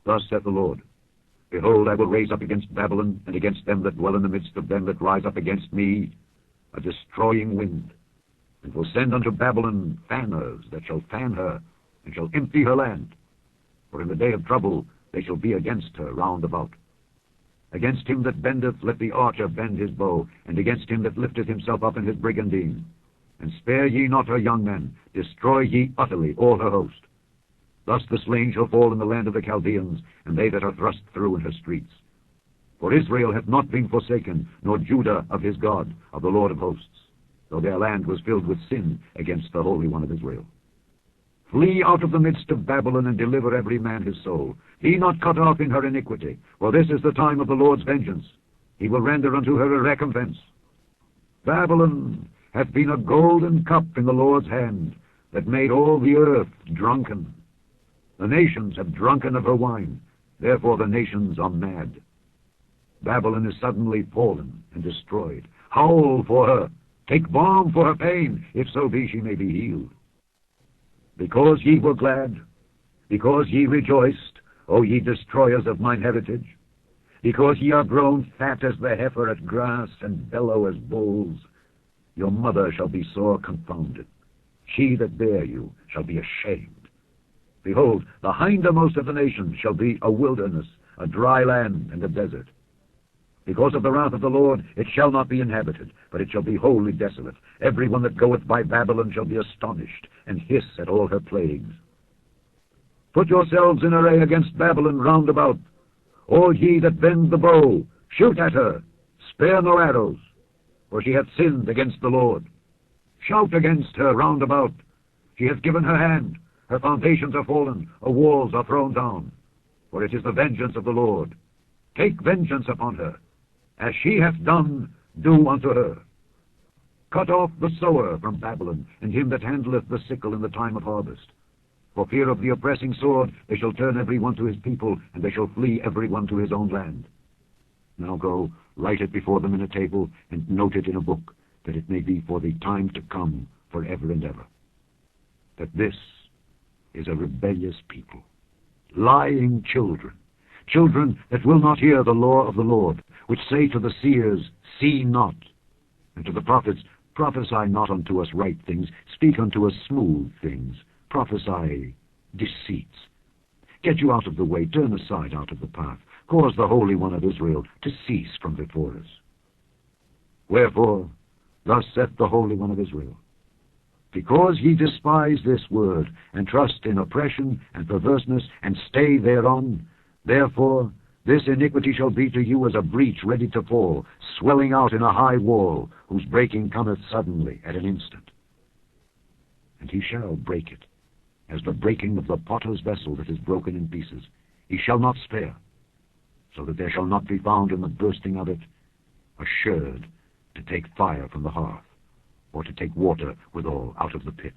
Thus saith the Lord, Behold, I will raise up against Babylon, and against them that dwell in the midst of them that rise up against me, a destroying wind, and will send unto Babylon fanners that shall fan her, and shall empty her land. For in the day of trouble they shall be against her round about. Against him that bendeth let the archer bend his bow, and against him that lifteth himself up in his brigandine. And spare ye not her young men, destroy ye utterly all her host. Thus the slain shall fall in the land of the Chaldeans, and they that are thrust through in her streets. For Israel hath not been forsaken, nor Judah of his God, of the Lord of hosts, though their land was filled with sin against the Holy One of Israel. Flee out of the midst of Babylon, and deliver every man his soul. Be not cut off in her iniquity, for this is the time of the Lord's vengeance. He will render unto her a recompense. Babylon hath been a golden cup in the Lord's hand, that made all the earth drunken. The nations have drunken of her wine, therefore the nations are mad. Babylon is suddenly fallen and destroyed. Howl for her, take balm for her pain, if so be she may be healed. Because ye were glad, because ye rejoiced, O ye destroyers of mine heritage, because ye are grown fat as the heifer at grass, and bellow as bulls, your mother shall be sore confounded. She that bare you shall be ashamed. Behold, the hindermost of the nations shall be a wilderness, a dry land, and a desert. Because of the wrath of the Lord it shall not be inhabited, but it shall be wholly desolate. Every one that goeth by Babylon shall be astonished, and hiss at all her plagues. Put yourselves in array against Babylon round about. All ye that bend the bow, shoot at her, spare no arrows, for she hath sinned against the Lord. Shout against her round about. She hath given her hand, her foundations are fallen, her walls are thrown down. For it is the vengeance of the Lord. Take vengeance upon her. As she hath done, do unto her. Cut off the sower from Babylon, and him that handleth the sickle in the time of harvest. For fear of the oppressing sword, they shall turn every one to his people, and they shall flee every one to his own land. Now go, write it before them in a table, and note it in a book, that it may be for the time to come, forever and ever. That this is a rebellious people, lying children, children that will not hear the law of the Lord, which say to the seers, See not, and to the prophets, Prophesy not unto us right things, speak unto us smooth things, prophesy deceits. Get you out of the way, turn aside out of the path, cause the Holy One of Israel to cease from before us. Wherefore, thus saith the Holy One of Israel, Because ye despise this word, and trust in oppression and perverseness, and stay thereon, therefore this iniquity shall be to you as a breach ready to fall, swelling out in a high wall, whose breaking cometh suddenly at an instant. And he shall break it, as the breaking of the potter's vessel that is broken in pieces. He shall not spare, so that there shall not be found in the bursting of it a sherd to take fire from the hearth, or to take water withal out of the pit.